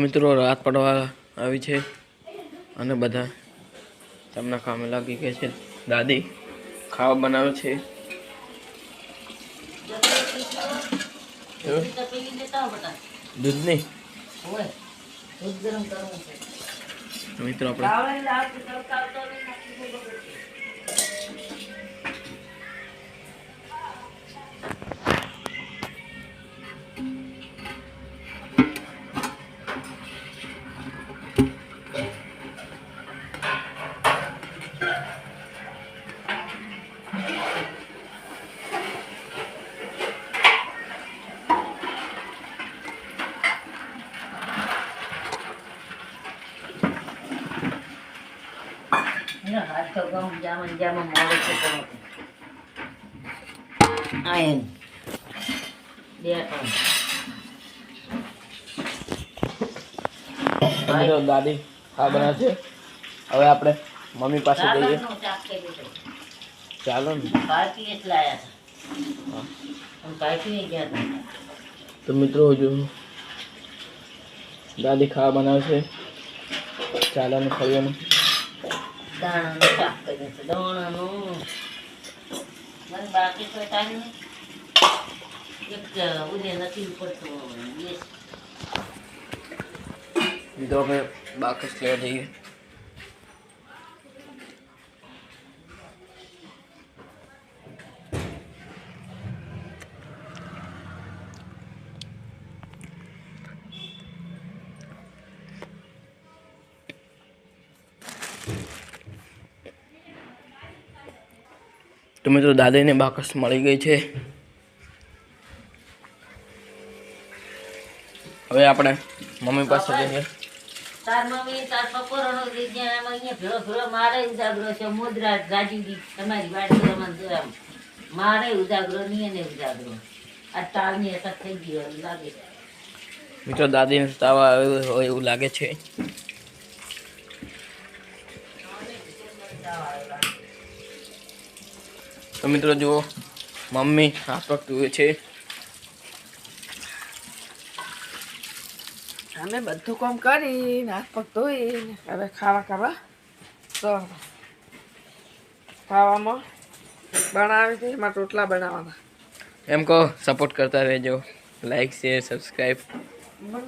મિત્રો રાત પડવા આવી છે અને બધા તેમના કામે લાગી ગયા છે. દાદી ખાવા બનાવે છે. દૂધ નહીં મિત્રો હાથ તો ગમ જામન મોડે છે આયન બે મિત્રો દાદી ખાવા બનાવે છે. હવે આપણે મમ્મી પાસે જઈએ. ચાલો ને પાર્ટી એટલા આયા હતા પાર્ટી નહીં ગયા હતા. તો મિત્રો જો દાદી ખાવા બનાવે છે. ચાલો ને ખાવાનું દાણાનું શાક કર્યું છે. દાણાનું મને બાકી કોઈ ટાઈમ નહીં. એક ઉદય નથી પડતું. મિત્રો અમે બાકસ લેવા જઈએ. તો મિત્રો દાદીને બાકસ મળી ગઈ છે. હવે આપણે મમ્મી પાસે જઈએ. તાર મમ્મી તાર પકોરનો જ્યાં અહીંયા ભેળો ભેળો મારે ઉજાગરો છે. મુદ્રા રાજીવી તમારી વાડી રમન દોરામ મારે ઉજાગરો નહીં અને ઉજાગરો આ તાળની અસર થઈ ગઈ એવું લાગે. મિત્રો દાદીને તાવ આવ્યો હોય એવું લાગે છે. તો મિત્રો જુઓ મમ્મી હાથ પગ ધોવે છે. અમે બધું કામ કરીને હાથ પગ ધોઈને હવે ખાવા કરવા તો ખાવામાં બનાવી હતી એમાં રોટલા બનાવવાના. એમ કહો સપોર્ટ કરતા રહેજો. Like share subscribe.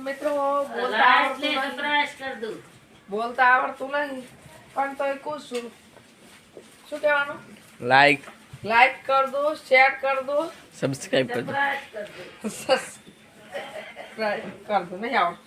મિત્રો કર દઉં બોલતા આવડતું નહીં પણ તો કહું છું. શું કહેવાનું? લાઈક કર દો, શેર કર દો, સબસ્ક્રાઈબ કરજો. સબસ્ક્રાઈબ કર દો. નહીં આવડતું.